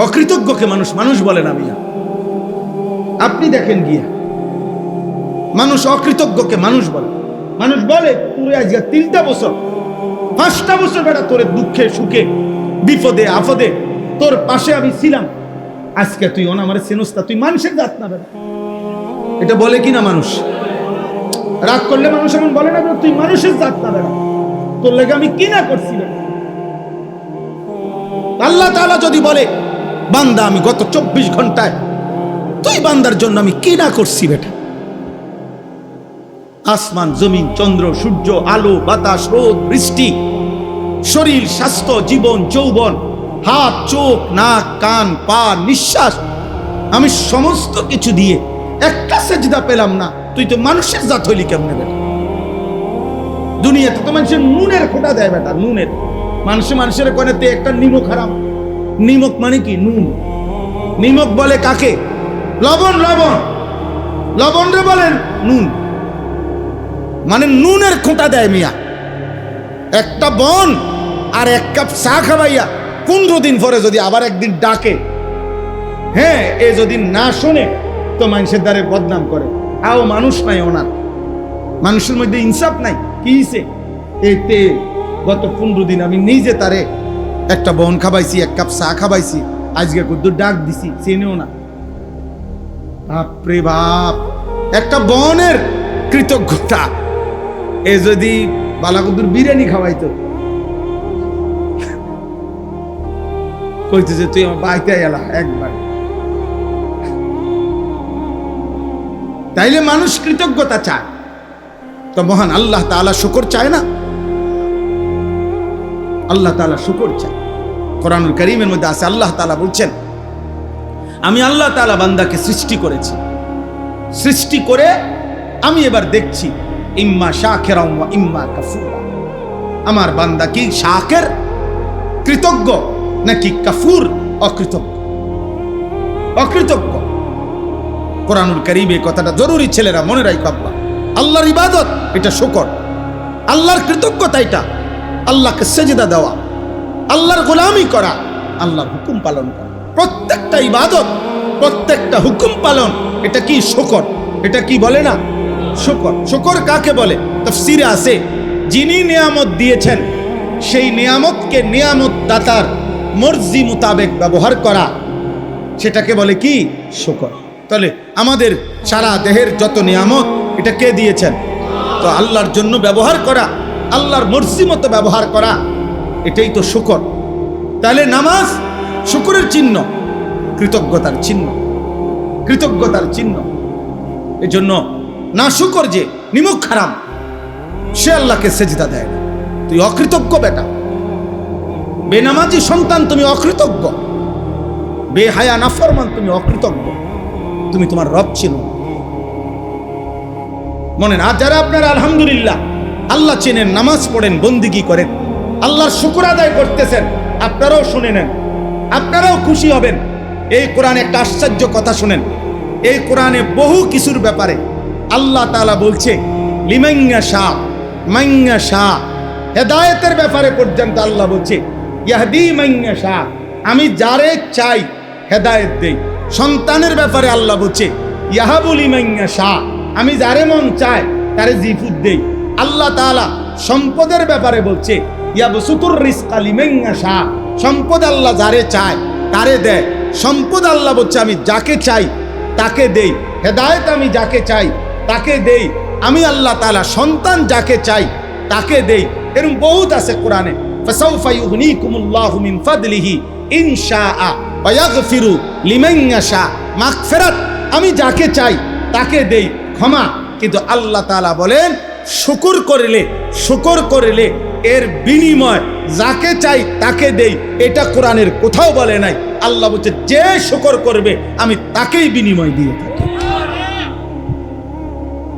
অকৃতজ্ঞকে মানুষ মানুষ বলে না মিয়া। আপনি দেখেন গিয়া, মানুষ অকৃতজ্ঞকে মানুষ বলে। মানুষ বলে তোরে আজকে 3টা বছর 5টা বছর বেটা তোরে দুঃখে সুখে বিপদে আপদে তোর পাশে আমি ছিলাম, আজকে তুই আমার চিনস্তা, তুই মানুষের জাত না বেটা। এটা বলে কিনা মানুষ? রাগ করলে মানুষ এমন বলে না তুই মানুষের জাত না বেটা, তোর লেগে আমি কি না করছি বেটা। আল্লাহ তাআলা যদি বলে বান্দা আমি গত 24 ঘন্টায় তুই বান্দার জন্য আমি কি না করছি বেটা। আসমান জমিন চন্দ্র সূর্য আলো বাতাস রোদ বৃষ্টি শরীর স্বাস্থ্য জীবন যৌবন হাত চোখ নাক কান পা নিঃশ্বাস, আমি সমস্ত কিছু দিয়ে একটা সেজদা পেলাম না, তুই তো মানুষের জাত হইলি কেমনে বেটা? দুনিয়াতে তো মানুষের নুনের খোঁটা দেয় বেটা, নুনের। মানুষের কোনেতে একটা নিমক হারাম। নিমক মানে কি? নুন। নিমক বলে কাকে? লবণ। লবণ লবণ রে বলেন নুন, মানে নুনের খোঁটা দেয় মিয়া। একটা বন আর 1 কাপ চা খাওয়াইয়া 15 দিন পরে যদি আবার একদিন ডাকে, হ্যাঁ এ যদি না শোনে তো মানুষের দ্বারে বদনাম করে। আও মানুষ নাই ওনার, মানুষের মধ্যে ইনসাফ নাই। কি হইছে? এতে গত 15 দিন আমি নিজে তারে একটা বন খাবাইছি, 1 কাপ চা খাবাইছি, আজকে কত ডাক দিছি চেনেও না। বাপরে বাপ, একটা বনের কৃতজ্ঞতা। এ যদি বালাকুদুর বিরিয়ানি খাওয়াইতো, কইতে যে তুই আমার বাড়িতে এলা একবার, তাইলে মানুষ কৃতজ্ঞতা চায়। তো মহান আল্লাহ তাআলা শুকর চায় না? আল্লাহ তাআলা শুকর চায়। কোরআনুল কারীমের মধ্যে আছে, আল্লাহ তাআলা বলছেন আমি আল্লাহ তাআলা বান্দাকে সৃষ্টি করেছি, সৃষ্টি করে আমি এবার দেখছি ইম্মা শাকিরা ওয়া ইম্মা কাফুরা। আমার বান্দা কি শাকির কৃতজ্ঞ নাকি কাফুর অকৃতজ্ঞ? অকৃতজ্ঞ। কোরআনুল কারীমে কথাটা জরুরি, ছেলেরা মনে রাখো। আল্লাহর ইবাদত এটা শুকর, আল্লাহর কৃতজ্ঞতা এটা আল্লাহকে সেজদা দেওয়া, আল্লাহর গোলামি করা, আল্লাহর হুকুম পালন করা। প্রত্যেকটা ইবাদত প্রত্যেকটা হুকুম পালন এটা কি? শুকর। এটা কি বলে না? শুকর। শুকর কাকে বলে? তাফসীরে আছে যিনি নিয়ামত দিয়েছেন সেই নিয়ামতকে নিয়ামত দাতার মর্জি মোতাবেক ব্যবহার করা, সেটাকে বলে কি? শুকর। তাহলে আমাদের সারা দেহের যত নিয়ামত এটা কে দিয়েছেন? তো আল্লাহর জন্য ব্যবহার করা, আল্লাহর মর্জি মতো ব্যবহার করা, এটাই তো শুকর। তাহলে নামাজ শুকরের চিহ্ন, কৃতজ্ঞতার চিহ্ন, কৃতজ্ঞতার চিহ্ন। এজন্য না শুকর যে নিমক হারাম, সে আল্লাহকে সেজদা দেয় না। তুই অকৃতজ্ঞ বেটা, বেনামাজি সন্তান তুমি অকৃতজ্ঞ, বেহায়া নাফরমান তুমি অকৃতজ্ঞ, তুমি তোমার রব ছিল মনে না। যারা আপনারা আলহামদুলিল্লাহ আল্লাহ চেনেন, নামাজ পড়েন, বন্দিগি করেন, আল্লাহর শুকর আদায় করতেছেন, আপনারাও শুনে নেন, আপনারাও খুশি হবেন। এই কোরআনে একটা আশ্চর্য কথা শুনেন। এই কোরআনে বহু কিছুর ব্যাপারে আল্লাহ তাআলা বলছে লিমাইয়াশা মাইয়াশা, হেদায়েতের ব্যাপারে পর্যন্ত আল্লাহ বলছে ইয়াহদি মাইয়াশা, আমি যারে চাই হেদায়েত দেই। সন্তানের ব্যাপারে আল্লাহ বলছে ইয়াহাবু লিমাইয়াশা, আমি যারে মন চায় তারে জিফুত দেই। আল্লাহ তাআলা সম্পদের ব্যাপারে বলছে ইয়াবসুতুর রিজকা লিমাইয়াশা, সম্পদ আল্লাহ যারে চায় তারে দেয়। সম্পদ আল্লাহ বলছে আমি যাকে চাই তাকে দেই, হেদায়েত আমি যাকে চাই তাকে দেই। আমি আল্লাহ তাআলা সন্তান যাকে চাই তাকে দেই। এরকম বহুত আছে কোরআনে। ফাসাউফা ইউগনিকুমুল্লাহু মিন ফাদলিহি ইন শাআ ওয়া ইয়াগফিরু লিমান ইয়াশা, মাগফিরাত আমি যাকে চাই তাকে দেই, ক্ষমা। কিন্তু আল্লাহ তাআলা বলেন শুকর করলে এর বিনিময় যাকে চাই তাকে দেই। এটা কোরআনের কোথাও বলে নাই। আল্লাহ বলছে যে শুকর করবে আমি তাকেই বিনিময় দিয়ে থাকি।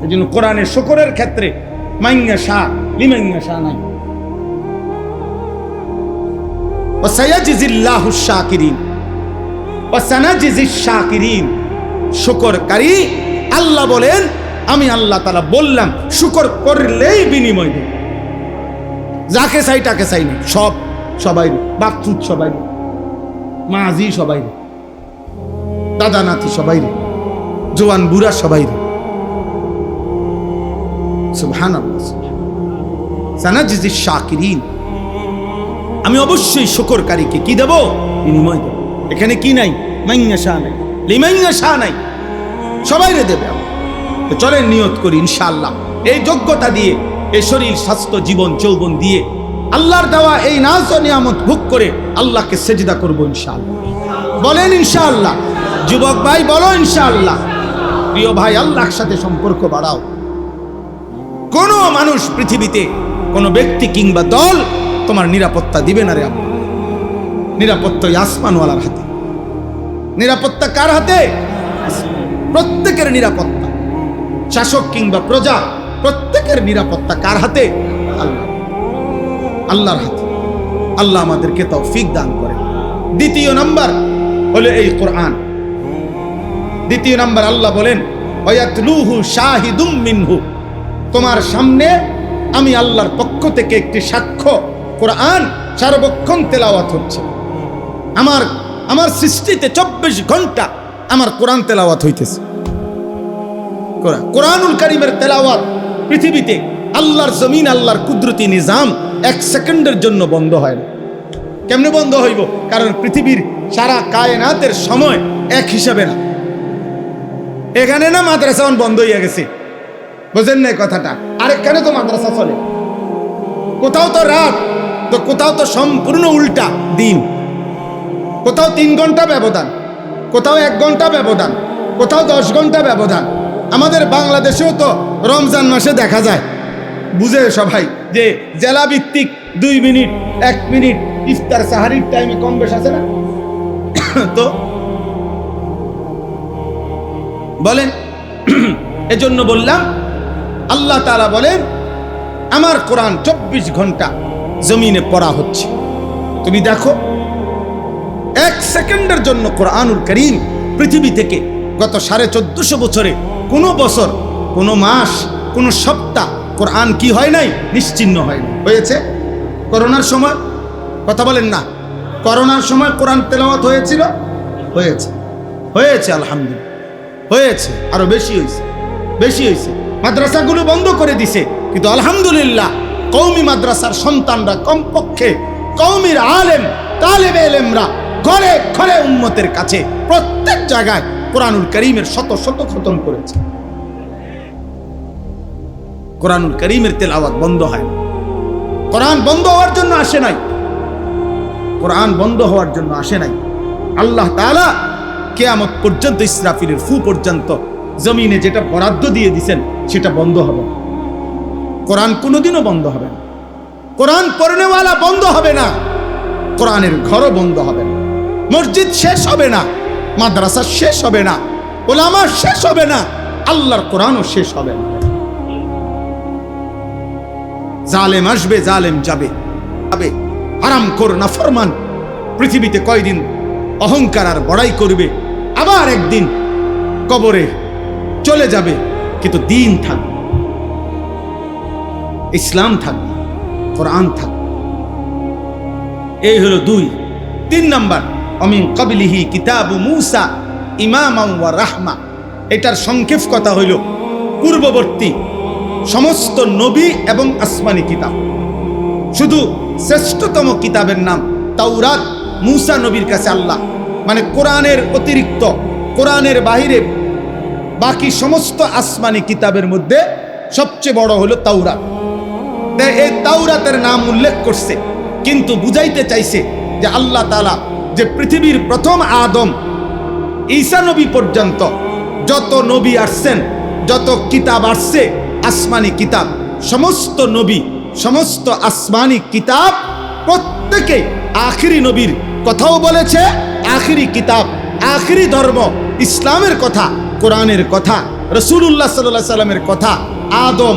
এই জন্য কোরআনে শুকরের ক্ষেত্রে মাইয়াশা লিমাইয়াশা নাই। ওয়াসায়াজিজিল্লাহু শাকিরিন ওয়াসানাজিজিশ শাকিরিন, শুকরকারী আল্লাহ বলেন আমি আল্লাহ তাআলা বললাম শুকর করলেই বিনিময় দেব। যাকে চাই তাকে চাই না, সবাই বাকচুত সবাই। মাঝি সবাই রে, দাদা নাতি সবাই রে, জোয়ান বুড়া সবাই রে। সুবহানাল্লাহ। সানাজিজি শাকিরিন, আমি অবশ্যই শুকরকারীকে কি দেব? বিনিময় দেব। এখানে কি নাই? মাইয়াশা নাই, লিমাইয়াশা নাই, সবাই রে দেবে। তো চলেন নিয়ত করি ইনশাআল্লাহ এই যোগ্যতা দিয়ে, এই শরীর স্বাস্থ্য জীবন যৌবন দিয়ে আল্লাহর দেওয়া এই নাজ ও নিয়ামত ভোগ করে আল্লাহকে সেজদা করব ইনশাআল্লাহ। বলেন ইনশাআল্লাহ। যুবক ভাই বলো ইনশাআল্লাহ। প্রিয় ভাই, আল্লাহর সাথে সম্পর্ক বাড়াও। কোন মানুষ পৃথিবীতে, কোন ব্যক্তি কিংবা দল তোমার নিরাপত্তা দিবে না রে আব্বা। নিরাপত্তা আসমানওয়ালার হাতে। নিরাপত্তা কার হাতে? প্রত্যেকের নিরাপত্তা, শাসক কিংবা প্রজা, প্রত্যেকের নিরাপত্তা কার হাতে? আল্লাহ, আল্লাহর হাতে। আল্লাহ আমাদেরকে তৌফিক দান করে। দ্বিতীয় নাম্বার হলো এই কোরআন। দ্বিতীয় নাম্বার আল্লাহ বলেন ওয়ায়াতলুহু শাহিদুম মিনহু, তোমার সামনে আমি আল্লাহর পক্ষ থেকে একটি সাক্ষ্য কোরআন সার্বক্ষণ তেলাওয়াত হচ্ছে। আমার সৃষ্টিতে 24 ঘন্টা আমার কোরআন তেলাওয়াত হইতেছে। কোরআনুল কারীমের তেলাওয়াত পৃথিবীতে আল্লাহর জমিন, আল্লাহর কুদরতি নিজাম 1 সেকেন্ডের জন্য বন্ধ হয় না। কেমনে বন্ধ হইব? কারণ পৃথিবীর সারা কায়নাতের সময় এক হিসাবে না। এখানে না মাদ্রাসা বন্ধ হইয়া গেছে, বুঝেন না কথাটা? আরেকখানে তো মাদ্রাসা চলে। কোথাও তো রাত, তো কোথাও তো সম্পূর্ণ উল্টা দিন। কোথাও 3 ঘন্টা ব্যবধান, কোথাও 1 ঘন্টা ব্যবধান, কোথাও 10 ঘন্টা ব্যবধান। আমাদের বাংলাদেশেও তো রমজান মাসে দেখা যায়, বুঝে সবাই, যে জেলা ভিত্তিক 2 মিনিট 1 মিনিট ইফতার সাহারির টাইমে কম বেশ আছে না? তো বলেন, এজন্য বললাম আল্লাহ তাআলা বলেন আমার কোরআন 24 ঘন্টা জমিনে পড়া হচ্ছে। তুমি দেখো 1 সেকেন্ডের জন্য কোরআনুল কারীম পৃথিবী থেকে গত 1450 বছরে কোনো বছর, কোনো মাস, কোনো সপ্তাহ কোরআন কি হয় নাই? নিশ্চিহ্ন হয় নাই। হয়েছে? করোনার সময় কথা বলেন না, করোনার সময় কোরআন তেলাওয়াত হয়েছিল? হয়েছে, হয়েছে, আলহামদুলিল্লাহ হয়েছে। আরো বেশি হয়েছে, বেশি হয়েছে। মাদ্রাসাগুলো বন্ধ করে দিছে, কিন্তু আলহামদুলিল্লাহ কওমি মাদ্রাসার সন্তানরা, কমপক্ষে কওমির আলেম তালেবে ইলমরা ঘরে ঘরে উম্মতের কাছে প্রত্যেক জায়গায় কোরআনুল কারীমের শত শত খতম করেছে। কোরআনুল কারীমের তেলাওয়াত বন্ধ হয় না। কোরআন বন্ধ হওয়ার জন্য আসে নাই, কোরআন বন্ধ হওয়ার জন্য আসে নাই। আল্লাহ তাআলা কিয়ামত পর্যন্ত, ইসরাফিলের ফু পর্যন্ত জমিনে যেটা বরাদ্দ দিয়ে দিবেন সেটা বন্ধ হবে না। কোরআন কোনোদিনও বন্ধ হবে না। কোরআন পড়নেওয়ালা বন্ধ হবে না, কোরআনের ঘরও বন্ধ হবে না। মসজিদ শেষ হবে না, মাদ্রাসা শেষ হবে না, উলামা শেষ হবে না, আল্লাহর কোরআনও শেষ হবে না। জালেম আসবে, জালেম যাবে, হারামখোর নাফরমান পৃথিবীতে কয়দিন অহংকার আর বড়াই করবে, আবার একদিন কবরে চলে যাবে, কিন্তু দিন থাকবে, ইসলাম থাকবে, কোরআন থাকবে। এই হলো 2। 3 নাম্বার অমিন ক্বাবলিহি কিতাবু মূসা ইমামান ওয়া রাহমা। এটার সংক্ষেপ কথা হইল পূর্ববর্তী সমস্ত নবী এবং আসমানি কিতাব, শুধু শ্রেষ্ঠতম কিতাবের নাম তাওরাত মূসা নবীর কাছে আল্লাহ, মানে কোরআনের অতিরিক্ত, কোরআনের বাহিরে বাকি সমস্ত আসমানি কিতাবের মধ্যে সবচেয়ে বড় হলো তাওরাত। এই তাওরাতের নাম উল্লেখ করছে, কিন্তু বুঝাইতে চাইছে যে আল্লাহ তাআলা যে পৃথিবীর প্রথম আদম ঈসা নবী পর্যন্ত যত নবী আসছেন, যত কিতাব আসছে, আসমানি কিতাব, সমস্ত নবী, সমস্ত আসমানি কিতাব প্রত্যেকে আখিরি নবীর কথাও বলেছে, আখিরি কিতাব, আখিরি ধর্ম ইসলামের কথা, কোরআনের কথা, রাসূলুল্লাহ সাল্লাল্লাহু আলাইহি সাল্লামের কথা, আদম,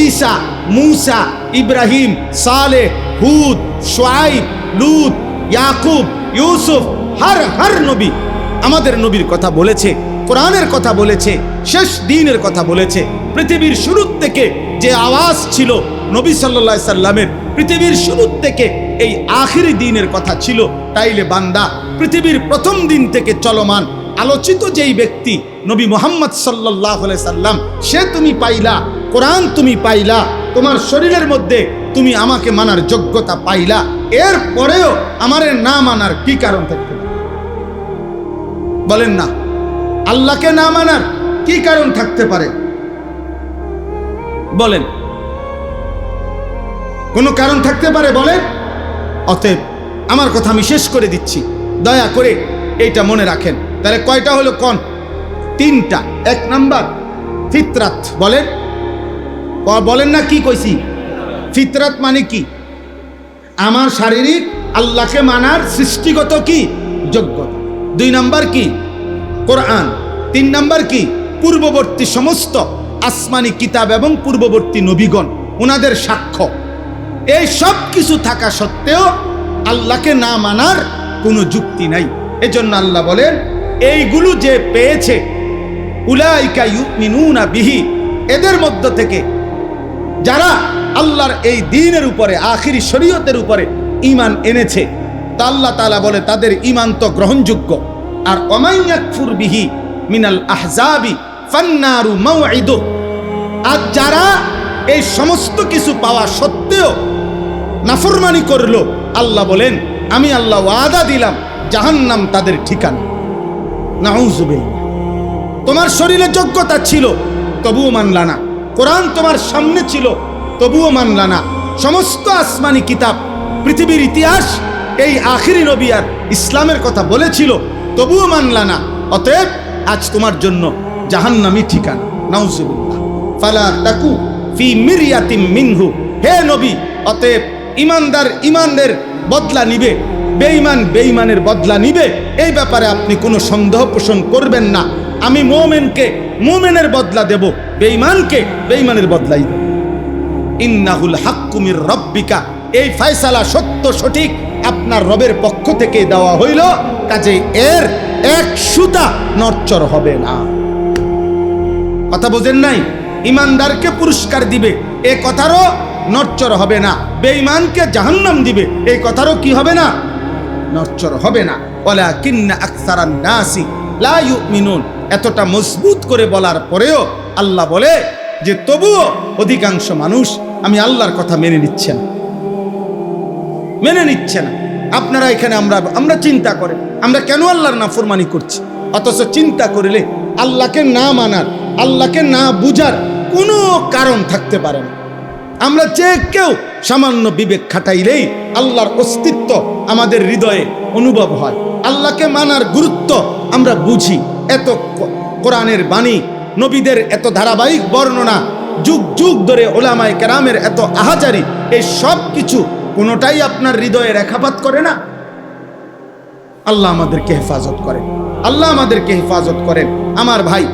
ঈসা, মূসা, ইব্রাহিম, সালেহ, হুদ, শুআইব, লূত, ইয়াকুব, ইউসুফ, হর নবী আমাদের নবীর কথা বলেছে, কোরআনের কথা বলেছে, শেষ দিনের কথা বলেছে। পৃথিবীর শুরু থেকে যে আওয়াজ ছিল নবী সাল্লাল্লাহু আলাইহি সাল্লামের, পৃথিবীর শুরু থেকে এই আখিরি দিনের কথা ছিল। তাইলে বান্দা পৃথিবীর প্রথম দিন থেকে চলমান আলোচিত যেই ব্যক্তি নবী মুহাম্মদ সাল্লাল্লাহু আলাইহি সাল্লাম, সে তুমি পাইলা, কোরআন তুমি পাইলা, তোমার শরীরের মধ্যে তুমি আমাকে মানার যোগ্যতা পাইলা, এর পরেও আমারে না মানার কি কারণ থাকতে পারে? বলেন না, আল্লাহকে না মানার কি কারণ থাকতে পারে? বলেন, কোনো কারণ থাকতে পারে? বলেন। অতএব আমার কথা আমি শেষ করে দিচ্ছি, দয়া করে এইটা মনে রাখেন। তাহলে কয়টা হলো? কোন? তিনটা। এক নাম্বার ফিতরাত। বলেন, বলেন না, কি কইছি? ফিতরাত মানে কি? আমার শারীরিক আল্লাহকে মানার সৃষ্টিগত কি যোগ্যতা। দুই নাম্বার কি? কোরআন। তিন নাম্বার কি? পূর্ববর্তী সমস্ত আসমানি কিতাব এবং পূর্ববর্তী নবীগণ, ওনাদের সাক্ষ্য। এই সব কিছু থাকা সত্ত্বেও আল্লাহকে না মানার কোনো যুক্তি নাই। এজন্য আল্লাহ বলেন, এইগুলো যে পেয়েছে, উলাইকা ইউমিনুনা বিহি, এদের মধ্য থেকে যারা আল্লাহর এই দ্বীনের উপরে, আখিরি শরীয়তের উপরে ঈমান এনেছে, তা আল্লাহ তাআলা বলে তাদের ঈমান তো গ্রহণযোগ্য। আর ওমান ইয়াকফুর বিহি মিনাল আহজাবি ফান্নারু মাওঈদু, আর যারা এই সমস্ত কিছু পাওয়া সত্ত্বেও নাফরমানি করলো, আল্লাহ বলেন আমি আল্লাহ ওয়াদা দিলাম জাহান্নাম তাদের ঠিকানা। নাউযুবিল্লাহ। তোমার শরীরে যোগ্যতা ছিল, তবুও মানলা না। কোরআন তোমার সামনে ছিল, তবুও মানলা না। সমস্ত আসমানি কিতাব, পৃথিবীর ইতিহাস এই আখিরি নবী আর ইসলামের কথা বলেছিল, তবুও মানলা না। অতএব আজ তোমার জন্য জাহান্নামী ঠিকানা। নাউযুবিল্লাহ। ফালা তাকু ফি মিরিয়াতিম মিনহু, হে নবী, অতএব ইমানদার ইমানের বদলা নিবে, বেঈমান বেঈমানের বদলা নিবে, এই ব্যাপারে আপনি কোনো সন্দেহ পোষণ করবেন না। আমি মুমিনকে মুমিনের বদলা দেব, বেঈমানকে বেঈমানের বদলাই দেব। ইন্নাহুল হাক্কু মির রাব্বিকা, এই ফয়সালা সত্য সঠিক আপনার রবের পক্ষ থেকে দেওয়া হইল, কাজে এর এক সুতা নড়চড় হবে না। কথা বোঝেন নাই? ইমানদারকে পুরস্কার দিবে, এ কথারও নড়চড় হবে না। বেঈমানকে জাহান্নাম দিবে, এই কথারও কি হবে না? নড়চড় হবে না। ওয়ালাকিন্না আকসারান নাসি লা ইউমিনুন, এতটা মজবুত করে বলার পরেও আল্লাহ বলে যে তবুও অধিকাংশ মানুষ আমি আল্লাহর কথা মেনে নিচ্ছে না, মেনে নিচ্ছে না। আপনারা এখানে আমরা চিন্তা করে আমরা কেন আল্লাহর নাফরমানি করছি, অথচ চিন্তা করলে আল্লাহকে না মানার, আল্লাহকে না বুঝার কোনো কারণ থাকতে পারে না। আমরা যে কেউ সামান্য বিবেক খাটাইলেই আল্লাহর অস্তিত্ব আমাদের হৃদয়ে অনুভব হয়, আল্লাহকে মানার গুরুত্ব আমরা বুঝি। এত কোরআনের বাণী, নবীদের এত ধারাবাহিক বর্ণনা, যুগ যুগ ধরে ওলামায়ে কেরামের এত আহাজারি, এই সব কিছু কোনোটাই আপনার হৃদয়ে রেখাপাত করে না। আল্লাহ আমাদেরকে হেফাজত করেন, আল্লাহ আমাদেরকে হেফাজত করেন। আমার ভাই,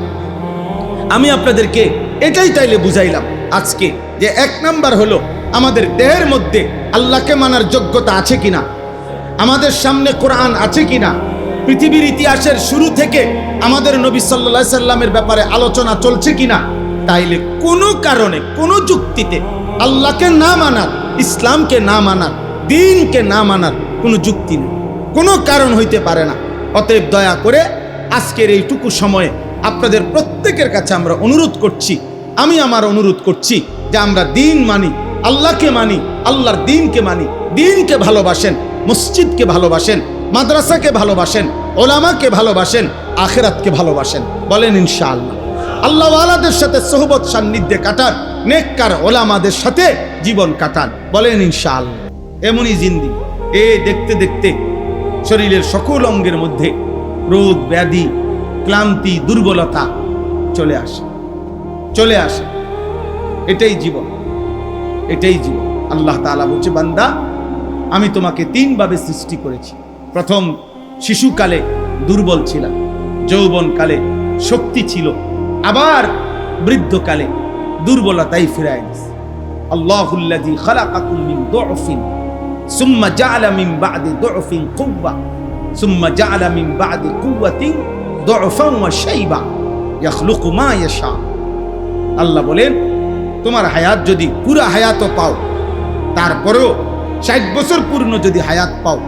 আমি আপনাদেরকে এটাই তাইলে বুঝাইলাম আজকে যে এক নাম্বার হলো আমাদের দেহের মধ্যে আল্লাহকে মানার যোগ্যতা আছে কিনা, আমাদের সামনে কোরআন আছে কিনা, পৃথিবীর ইতিহাসের শুরু থেকে আমাদের নবী সাল্লাল্লাহু আলাইহি সাল্লামের ব্যাপারে আলোচনা চলছে কিনা। তাইলে কোনো কারণে, কোনো যুক্তিতে আল্লাহকে না মানার, ইসলামকে না মানার, দ্বীনকে না মানার কোনো যুক্তি নেই, কোনো কারণ হইতে পারে না। অতএব দয়া করে আজকের এইটুকু সময়ে আপনাদের প্রত্যেকের কাছে আমরা অনুরোধ করছি, আমি আমার অনুরোধ করছি যে আমরা দ্বীন মানি, আল্লাহকে মানি, আল্লাহর দ্বীনকে মানি, দ্বীনকে ভালোবাসেন, মসজিদকে ভালোবাসেন, মাদ্রাসাকে ভালোবাসেন, ওলামাকে ভালোবাসেন, আখিরাতকে ভালোবাসেন। বলেন ইনশাআল্লাহ। আল্লাহ ওয়ালাদের সাথে সোহবত সান্নিধ্যে কাটান, নেককার ওলামাদের সাথে জীবন কাটান। বলেন ইনশাআল্লাহ। এমনই জিন্দেগি, দেখতে দেখতে শরীরের সকল অঙ্গের মধ্যে রোগ ব্যাধি, ক্লান্তি, দুর্বলতা চলে আসে, চলে আসে। এটাই জীবন, এটাই জীবন। আল্লাহ তাআলা বলছে, বান্দা আমি তোমাকে তিনভাবে সৃষ্টি করেছি। প্রথম শিশুকালে দুর্বল ছিলাম, যৌবনকালে শক্তি ছিল, আবার বৃদ্ধকালে দুর্বলতাই ফিরায় দিয়েছে। আল্লাহুল্লাযী খালাকাকুম মিন দু'ফিন সুম্মা জাআলা মিন বা'দি দু'ফিন কুওয়া সুম্মা জাআলা মিন বা'দি কুওয়াতিন দু'ফান ওয়া শাইবা ইয়াখলুকু মা ইয়াশা। আল্লাহ বলেন, তোমার হায়াত যদি পুরো হায়াতও পাও, তারপরেও 60 বছর পূর্ণ যদি হায়াত পাও,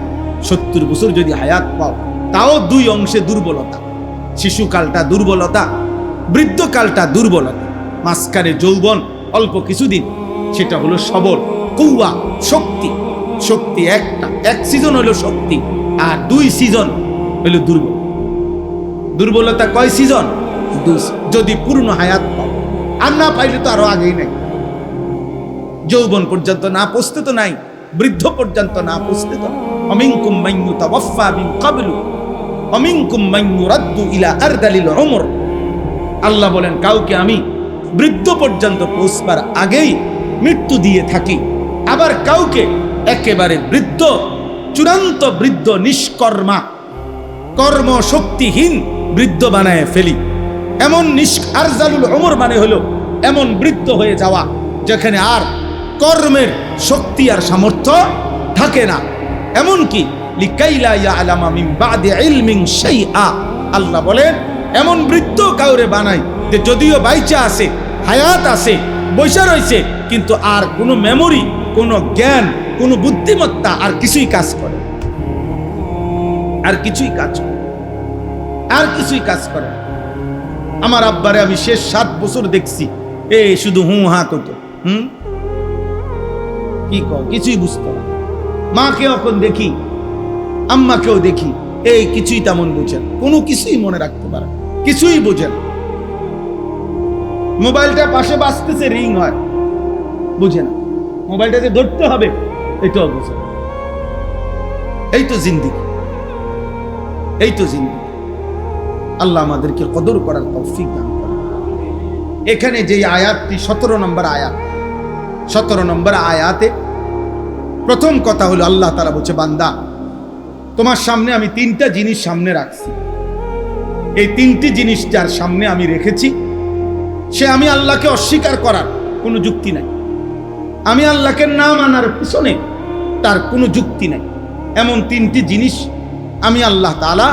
70 বছর যদি হায়াত পাও, তাও দুই অংশে দুর্বলতা। শিশুকালটা দুর্বলতা, বৃদ্ধকালটা দুর্বলতা, মাঝখানে যৌবন অল্প কিছুদিন, সেটা হলো সবল, কৌয়া, শক্তি। শক্তি একটা, এক সিজন হলো শক্তি, আর দুই সিজন হলো দুর্বল। দুর্বলতা কয় সিজন? যদি পূর্ণ হায়াত পাও, আর না পাইলে তো আরো আগেই নাই। যৌবন পর্যন্ত না পৌঁছতে তো নাই, বৃদ্ধ পর্যন্ত না পৌঁছতে তো। অমিনকুম মান ইউতাওয়াফা মিন ক্বাবলু অমিনকুম মান ইউরাদ্দু ইলা আরদালিল উমর। আল্লাহ বলেন, কাউকে আমি বৃদ্ধ পর্যন্ত পৌঁছবার আগেই মৃত্যু দিয়ে থাকি, আবার কাউকে একেবারে বৃদ্ধ, চূড়ান্ত বৃদ্ধ, নিষ্কর্মা, কর্মশক্তিহীন বৃদ্ধ বানায় ফেলি। এমন আরজালুল উমর মানে হলো এমন বৃদ্ধ হয়ে যাওয়া যেখানে আর কর্মের শক্তি আর সামর্থ্য থাকে না। এমনকি লিকাইলা ইয়ালামা মিন বাদি ইলমিন শাইআ, আল্লাহ বলেন এমন বৃদ্ধ কাউরে বানাই যে যদিও বাইচা আছে, হায়াত আছে, বৈশা রয়েছে, কিন্তু আর কোনো মেমোরি, কোনো জ্ঞান, কোনো বুদ্ধিমত্তা আর কিছুই কাজ করে, আর কিছুই কাজ করে, আর কিছুই কাজ করে। আমার আব্বারে আমি শেষ 7 বছর দেখছি, শুধু হুঁ হা করতো, কি কও, কিছুই বুঝতো না। মাকে এখন দেখি, আম্মাকেও দেখি, কিছুই তেমন বোঝেন, কোনো কিছুই মনে রাখতে পারে, কিছুই বোঝেন। মোবাইলটা পাশে বাজতেছে, রিং হয়, বুঝে না। মোবাইলটা যে ধরতে হবে এটাও বুঝে। এই তো জিন্দেগি, এই তো জিন্দেগি। আল্লাহ আমাদেরকে কদর করার তৌফিক দান করেন। এখানে যে আয়াতটি 17 নম্বর আয়াত, 17 নম্বর আয়াতে প্রথম কথা হলো আল্লাহ তাআলা বলছে, বান্দা তোমার সামনে আমি 3টা জিনিস সামনে রাখছি। এই 3টি জিনিস যার সামনে আমি রেখেছি, সে আমি আল্লাহকে অস্বীকার করার কোনো যুক্তি নাই, আমি আল্লাহকে না মানার পিছনে তার কোনো যুক্তি নাই। এমন 3টি জিনিস আমি আল্লাহ তাআলা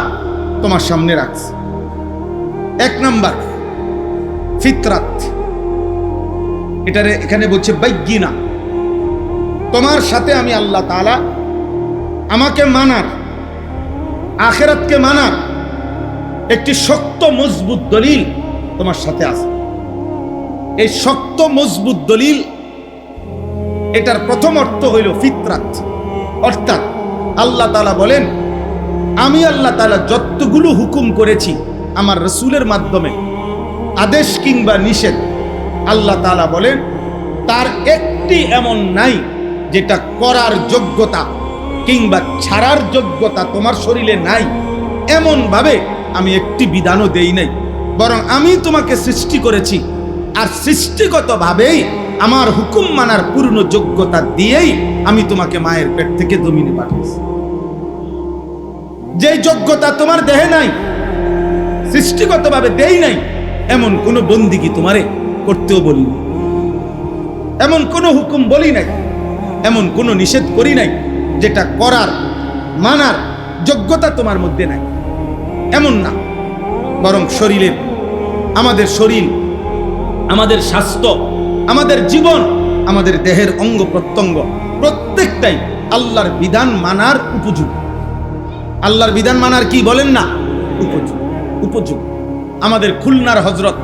তোমার সামনে রাখছি। 1 নাম্বার ফিতরাত, এটারে এখানে বলছে বাইগিনা। তোমার সাথে আমি আল্লাহ তাআলা আমাকে মানার, আখিরাতকে মানার একটি শক্ত মজবুত দলিল তোমার সাথে আছে। এই শক্ত মজবুত দলিল, এটার প্রথম অর্থ হইল ফিতরাত, অর্থাৎ আল্লাহ তাআলা বলেন, আমি আল্লাহ তাআলা যতগুলো হুকুম করেছি আমার রাসূলের মাধ্যমে, আদেশ কিংবা নিষেধ, আল্লাহ তাআলা বলেন তার একটি এমন নাই যেটা করার যোগ্যতা কিংবা ছাড়ার যোগ্যতা তোমার শরীরে নাই। এমন ভাবে আমি একটি বিধানও দেই নাই, বরং আমি তোমাকে সৃষ্টি করেছি, আর সৃষ্টিগতভাবেই আমার হুকুম মানার পূর্ণ যোগ্যতা দিয়েই আমি তোমাকে মায়ের পেট থেকে জমিনে পাঠিয়েছি। যে যোগ্যতা তোমার দেহে নাই, সৃষ্টিগতভাবে দেই নাই, এমন কোন বন্দিগি তোমারে করতেও বলি, এমন কোন হুকুম বলি নাই, এমন কোন নিষেধ করি নাই যেটা করার মানার যোগ্যতা তোমার মধ্যে নাই, এমন না। বরং শরীরের, আমাদের শরীর, আমাদের স্বাস্থ্য, আমাদের জীবন, আমাদের দেহের অঙ্গ প্রত্যঙ্গ প্রত্যেকটাই আল্লাহর বিধান মানার উপযোগী। আল্লাহর বিধান মানার কি বলেন না, উপযোগী। আমাদের খুলনার হযরত,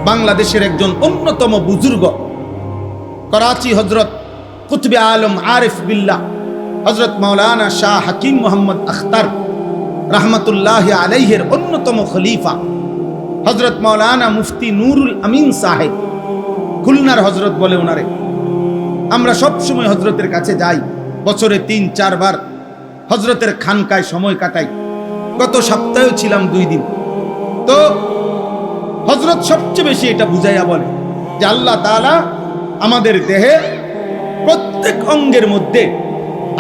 বাংলাদেশের একজন অন্যতম বুজুর্গ, করাচি হযরত কুতবে আলম আরিফ বিল্লাহ হযরত মাওলানা শাহ হাকিম মোহাম্মদ আখতার রাহমাতুল্লাহি আলাইহির অন্যতম খলিফা হযরত মাওলানা মুফতি নুরুল আমিন সাহেব, খুলনার হযরত বলে ওনারে। আমরা সব সময় হযরতের কাছে যাই, বছরে 3-4 বার হযরতের খানকায় সময় কাটাই। গত সপ্তাহেও ছিলাম 2 দিন। তো হযরত সবচেয়ে বেশি এটা বুঝাইয়া বলে যে আল্লাহ তাআলা আমাদের দেহে প্রত্যেক অঙ্গের মধ্যে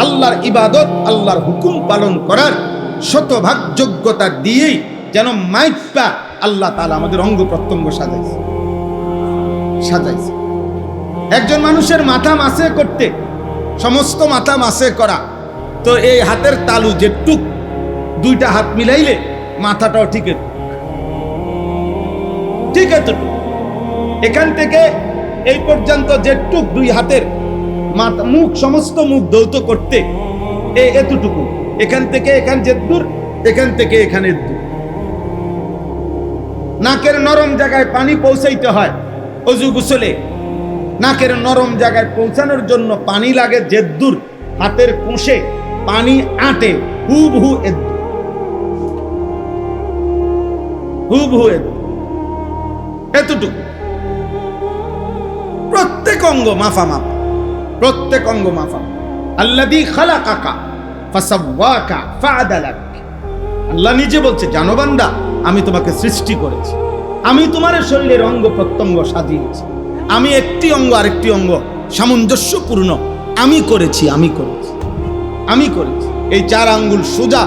আল্লাহর ইবাদত, আল্লাহর হুকুম পালন করার শতভাগ যোগ্যতা দিয়েই যেন মাইপা আল্লাহ তাআলা আমাদের অঙ্গ প্রত্যঙ্গ সাজাইছে। একজন মানুষের মাথা মাসে করতে, সমস্ত মাথা মাসে করা, তো এই হাতের তালু যেটুক, 2টা হাত মিলাইলে মাথাটাও ঠিক এতটুকু, এখান থেকে এই পর্যন্ত যেটুক 2 হাতের মাথা, মুখ, সমস্ত মুখ ধৌত করতে এতটুকু, এখান থেকে এখান যেদূর এখান থেকে এখানে দূর। নাকের নরম জায়গায় পানি পৌঁছাইতে হয় অজু গোসলে। নাকের নরম জায়গায় পৌঁছানোর জন্য পানি লাগে যে দূর, হাতের কোষে পানি আটে হুবহু এতটুকু। প্রত্যেক অঙ্গ মাফা, প্রত্যেক অঙ্গ মাফা। আল্লাযী খালাকাকা ফাসাওয়াকা ফাআদালাক। আল্লাহ নিজে বলছে, জানো বান্দা, আমি তোমাকে সৃষ্টি করেছি, আমি তোমার শরীরের অঙ্গ প্রত্যঙ্গ সাজিয়েছি, আমি একটি অঙ্গ আরেকটি অঙ্গ সামঞ্জস্যপূর্ণ আমি করেছি। এই 4 আঙ্গুল সোজা,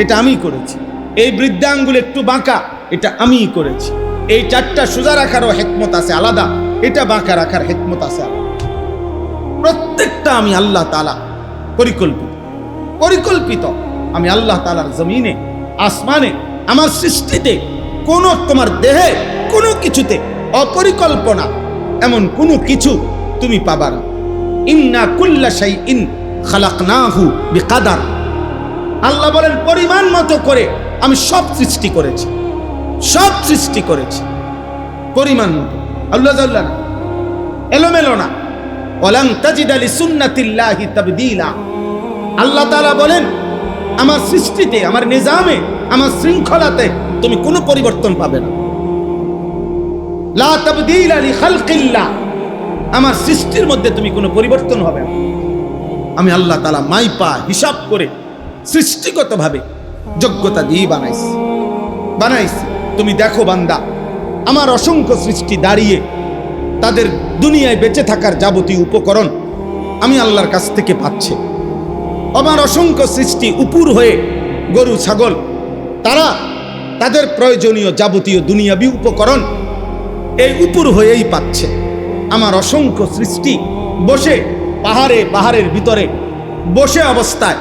এটা আমি করেছি। এই বৃদ্ধা আঙ্গুল একটু বাঁকা, এটা আমিই করেছি। এই 4টা সোজা রাখারও হিকমত আছে আলাদা, এটা বাঁকা রাখার হিকমত আছে আলাদা। প্রত্যেকটা আমি আল্লাহ তাআলা পরিকল্পিত। আমি আল্লাহ তাআলার জমিনে, আসমানে, আমার সৃষ্টিতে কোন তোমার দেহে কোনো কিছুতে অপরিকল্পনা এমন কোনো কিছু তুমি পাবা না। ইন্না কুল্লা শাইইন খালাকনাহু বিকাদার। আল্লাহ বলেন, পরিমাণ মতো করে আমি সব সৃষ্টি করেছি, পরিমাণ মতো। আল্লাহ জাল্লা না, এলোমেলো না। ওয়ালান তাজিদা লিসুন্নাতিল্লাহি তাবদীলা। আল্লাহ তাআলা বলেন, আমার সৃষ্টিতে, আমার নিজামে, আমার শৃঙ্খলাতে তুমি কোনো পরিবর্তন পাবে না। লা তাবদীলা লিখালকিল্লাহ। আমার সৃষ্টির মধ্যে তুমি কোনো পরিবর্তন হবে না। আমি আল্লাহ তাআলা মাইপা হিসাব করে সৃষ্টিগতভাবে যোগ্যতা দিয়ে বানাইছি। তুমি দেখো বান্দা, আমার অসংখ্য সৃষ্টি দাঁড়িয়ে তাদের দুনিয়ায় বেঁচে থাকার যাবতীয় উপকরণ আমি আল্লাহর কাছ থেকে পাচ্ছে। আমার অসংখ্য সৃষ্টি উপুর হয়ে গরু ছাগল, তারা তাদের প্রয়োজনীয় যাবতীয় দুনিয়াবী উপকরণ এই উপুর হয়েই পাচ্ছে। আমার অসংখ্য সৃষ্টি বসে পাহাড়ের ভিতরে বসে অবস্থায়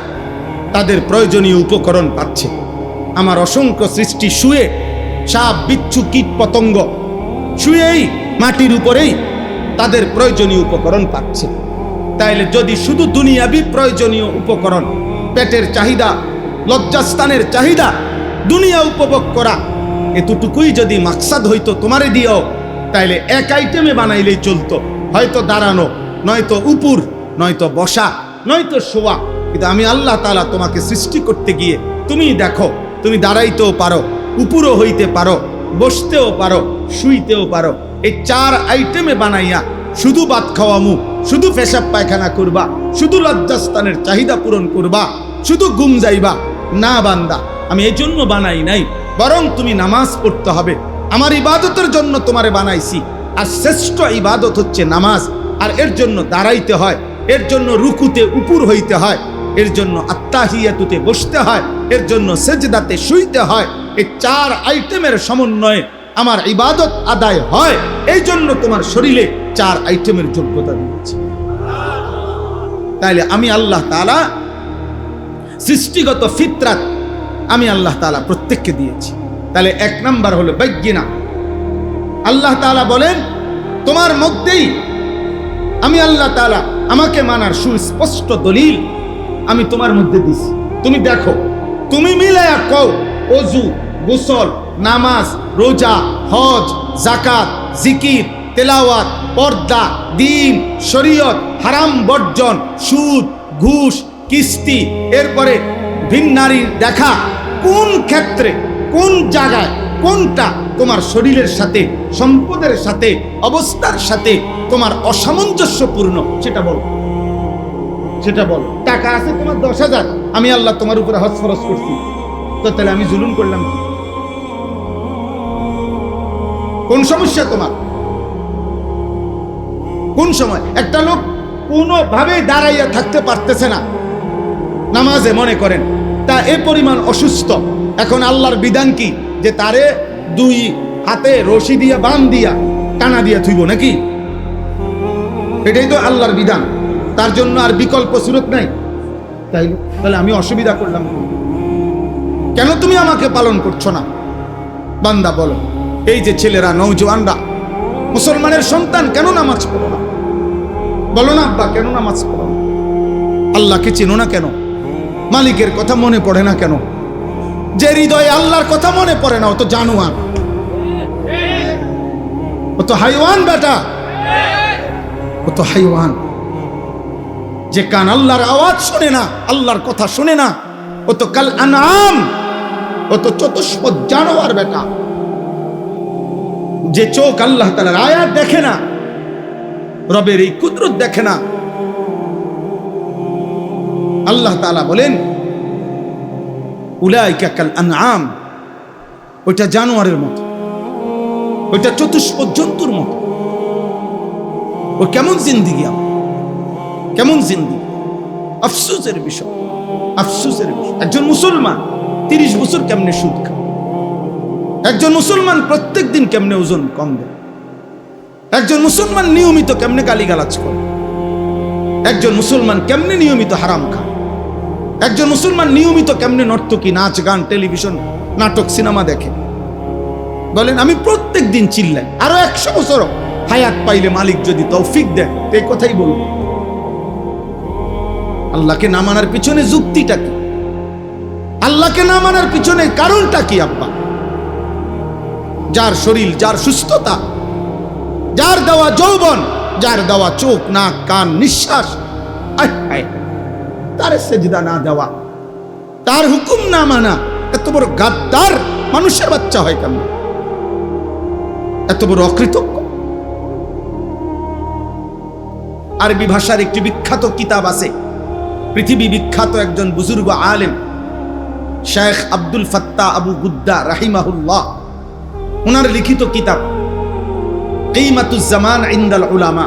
তাদের প্রয়োজনীয় উপকরণ পাচ্ছে। আমার অসংখ্য সৃষ্টি শুয়ে, সাপ বিচ্ছু কীট পতঙ্গ শুয়েই মাটির উপরেই তাদের প্রয়োজনীয় উপকরণ পাচ্ছে। তাইলে যদি শুধু দুনিয়াবী প্রয়োজনীয় উপকরণ, পেটের চাহিদা, লজ্জাস্থানের চাহিদা, দুনিয়া উপভোগ করা, এতটুকুই যদি মাকসাদ হইতো তোমারে দিও, তাইলে এক আইটেমে বানাইলেই চলতো। হয়তো দাঁড়ানো, নয়তো উপুর, নয়তো বসা, নয়তো শোয়া। কিন্তু আমি আল্লাহ তাআলা তোমাকে সৃষ্টি করতে গিয়ে তুমি দেখো, তুমি দাঁড়াইতেও পারো, উপুরও হইতে পারো, বসতেও পারো, শুইতেও পারো। এই 4 আইটেমে বানাইয়া শুধু ভাত খাওয়ামু, শুধু পেশাব পায়খানা করবা, শুধু লজ্জাস্থানের চাহিদা পূরণ করবা, শুধু ঘুম যাইবা না বান্দা। আমি এই জন্য বানাই নাই, বরং তুমি নামাজ পড়তে হবে। আমার ইবাদতের জন্য তোমারে বানাইছি। আর শ্রেষ্ঠ ইবাদত হচ্ছে নামাজ। আর এর জন্য দাঁড়াইতে হয়, এর জন্য রুকুতে উপুর হইতে হয়, এর জন্য আত্তাহিয়াতুতে বসতে হয়, এর জন্য সেজদাতে শুইতে হয়। এই 4 আইটেমের সমন্বয়ে আমার ইবাদত আদায় হয়। এই জন্য তোমার শরীরে 4 আইটেমের যোগ্যতা দিয়েছি। তাইলে আমি আল্লাহ তাআলা সৃষ্টিগত ফিতরাত আমি আল্লাহ তাআলা প্রত্যেককে দিয়েছি। তাহলে 1 নাম্বার হলো বায়্যিনা। আল্লাহ তাআলা বলেন, তোমার মধ্যেই আমি আল্লাহ তাআলা আমাকে মানার সুস্পষ্ট দলিল আমি তোমার মধ্যে দিছি। তুমি দেখো, তুমি মিলায়া কও, ওযু, গোসল, নামাজ, রোজা, হজ, যাকাত, জিকির, তেলাওয়াত, পর্দা, দ্বীন, শরীয়ত, হারাম বর্জন, সুদ, ঘুষ, কিস্তি, এরপরে ভিন নারীর দেখা, কোন ক্ষেত্রে, কোন জায়গায়, কোনটা তোমার শরীরের সাথে, সম্পদের সাথে, অবস্থার সাথে তোমার অসামঞ্জস্যপূর্ণ, সেটা বলো। টাকা আছে তোমার 10,000, আমি আল্লাহ তোমার উপরে হজ ফরজ করছি, তো তাহলে আমি জুলুম করলাম? কোন সমস্যা তোমার? কোন সময় একটা লোক কোনোভাবে দাঁড়াইয়া থাকতে পারতেছে না নামাজে, মনে করেন তা এ পরিমাণ অসুস্থ। এখন আল্লাহর বিধান কি যে তারে 2 হাতে রশি দিয়া বান দিয়া টানা দিয়া থুইব নাকি? এটাই তো আল্লাহর বিধান, তার জন্য আর বিকল্প সুরত নাই। তাহলে আমি অসুবিধা করলাম কেন? তুমি আমাকে পালন করছো না? বান্দা বলো, এই যে ছেলেরা, নওজোয়ানরা, মুসলমানের সন্তান, কেন নামাজ পড়ো না? বলো না আব্বা, কেন নামাজ পড়ো না? আল্লাহকে চেনো না কেন? মালিকের কথা মনে পড়ে না কেন? যে হৃদয়ে আল্লাহর কথা মনে পড়ে না ও তো জানোয়ার, ও তো হাইওয়ান বেটা, ও তো হাইওয়ান। যে কান আল্লাহর আওয়াজ শুনে না, আল্লাহর কথা শুনে না, ও তো কাল আনাম, ও তো চতুষ্পদ জানোয়ার বেটা। যে চোখ আল্লাহ তাআলার আয়াত দেখে না, রবের এই কুদরত দেখে না, আল্লাহ তাআলা বলেন উলাইকা কাল আনআম, ওইটা জানোয়ারের মতো, ওইটা চতুষ্পদ জন্তুর মতো। ও কেমন জিন্দেগি, কেমন জিন্দেগি! আফসোসের বিষয়, আফসোসের বিষয়। একজন মুসলমান 30 বছর কেমনে সুদ খায়, একজন মুসলমান প্রত্যেক দিন কেমনে ওজন কম দেয়, একজন মুসলমান নিয়মিত কেমনে গালিগালাজ করে, একজন মুসলমান কেমনে নিয়মিত হারাম খায়, একজন মুসলমান নিয়মিত কেমনে নর্তকী, নাচ গান, টেলিভিশন, নাটক, সিনেমা দেখে। বলেন আমি প্রত্যেক দিন চিল্লাই, আরো 100 বছর হায়াত পাইলে মালিক যদি তৌফিক দেন এই কথাই বলবো। আল্লাহকে না মানার পিছনে যুক্তিটা কি? আল্লাহকে না মানার পিছনে কারণটা কি? আব্বা, যার শরীর, যার সুস্থতা, যার দেওয়া যৌবন, যার দেওয়া চোখ, নাক, কান, নিঃশ্বাস, তার সেজদা না দেওয়া, তার হুকুম না মানা, এত বড় গাদ্দার মানুষের বাচ্চা হয় কেমন? এত বড় অকৃতজ্ঞ। আরবি ভাষার একটি বিখ্যাত কিতাব আছে, পৃথিবী বিখ্যাত একজন বুজুর্গ আলেম শেখ আব্দুল ফাত্তাহ আবু গুদ্দা রাহিমাহুল্লাহ, ওনার লিখিত কিতাব কিমাতুজ জামান ইনদাল উলামা।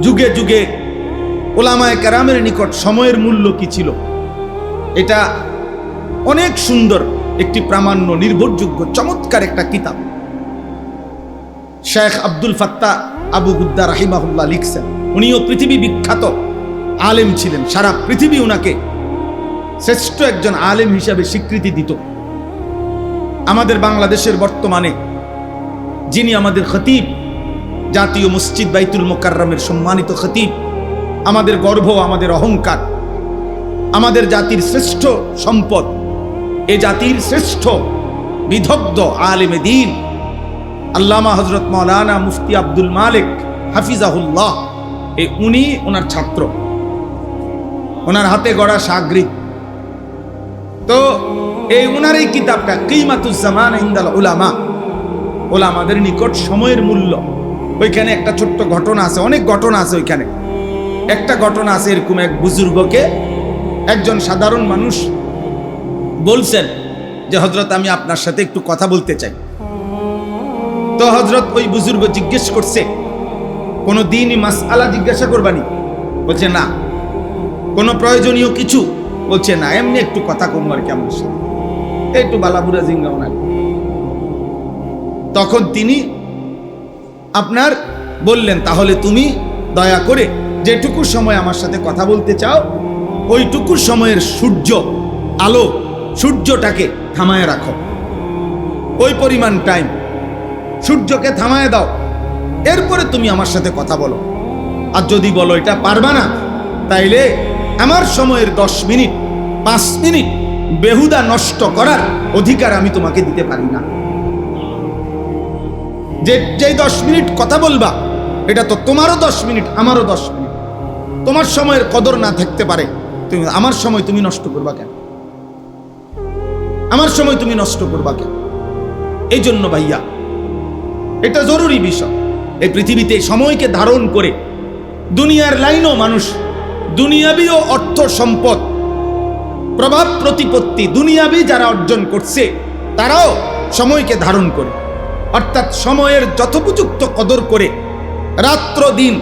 যুগে যুগে উলামায়ে কেরামের নিকট সময়ের মূল্য কি ছিল, এটা অনেক সুন্দর একটি প্রামাণ্য, নির্ভরযোগ্য, চমৎকার একটা কিতাব শেখ আব্দুল ফাত্তাহ আবু গুদ্দা রাহিমাহুল্লাহ লিখছেন। উনিও পৃথিবী বিখ্যাত আলেম ছিলেন, সারা পৃথিবী উনাকে শ্রেষ্ঠ একজন আলেম হিসাবে স্বীকৃতি দিত। আমাদের বাংলাদেশের বর্তমানে যিনি আমাদের খতিব, জাতীয় মসজিদ বাইতুল মোকাররমের সম্মানিত খতিব, আমাদের গর্ব, আমাদের অহংকার, আমাদের জাতির শ্রেষ্ঠ সম্পদ, এ জাতির শ্রেষ্ঠ বিদগ্ধ আলেমে দ্বীন আল্লামা হযরত মাওলানা মুফতি আব্দুল মালিক হাফিজাহুল্লাহ, উনি ওনার ছাত্র, ওনার হাতে গড়া শাগরিদ। তো এই ওনার এই কিতাবটা কিমাতুজ জামান ইনদাল উলামা, ওলামাদের নিকট সময়ের মূল্য, ওইখানে একটা ছোট্ট ঘটনা আছে, অনেক ঘটনা আছে ওইখানে। একটা ঘটনা আছে, এরকম এক বুজুর্গকে একজন সাধারণ মানুষ বলছেন যে হযরত আমি আপনার সাথে একটু কথা বলতে চাই। তো হযরত ওই বুজুর্গ জিজ্ঞেস করছে, কোনো দিনই মাসআলা জিজ্ঞাসা করবানি? বলছে না। কোনো প্রয়োজনীয় কিছু? বলছে না, এমনি একটু কথা কম আর কেমন, একটু বালাবুরা জিঙ্গাও না। তখন তিনি আপনার বললেন, তাহলে তুমি দয়া করে যেটুকু সময় আমার সাথে কথা বলতে চাও, ওইটুকু সময়ের সূর্য আলো, সূর্যটাকে থামায় রাখো, ওই পরিমাণ টাইম সূর্যকে থামায় দাও, এরপরে তুমি আমার সাথে কথা বলো। আর যদি বলো এটা পারবা না, তাইলে আমার সময়ের 10 মিনিট 5 মিনিট বেহুদা নষ্ট করার অধিকার আমি তোমাকে দিতে পারি না। যে 10 মিনিট কথা বলবা, এটা তো তোমারও 10 মিনিট, আমারও 10 মিনিট। তোমার সময়ের কদর না থাকতে পারে, তুমি আমার সময় তুমি নষ্ট করবা কেন? আমার সময় তুমি নষ্ট করবা কেন? এই জন্য ভাইয়া, এটা জরুরি বিষয়। এই পৃথিবীতে সময়কে ধারণ করে দুনিয়ার লাইনও মানুষ দুনিয়াবি ও অর্থ সম্পদ, প্রভাব প্রতিপত্তি দুনিয়াবি যারা অর্জন করছে, তারাও সময়কে ধারণ করে, অর্থাৎ সময়ের যথোপযুক্ত কদর করে রাত্র দিন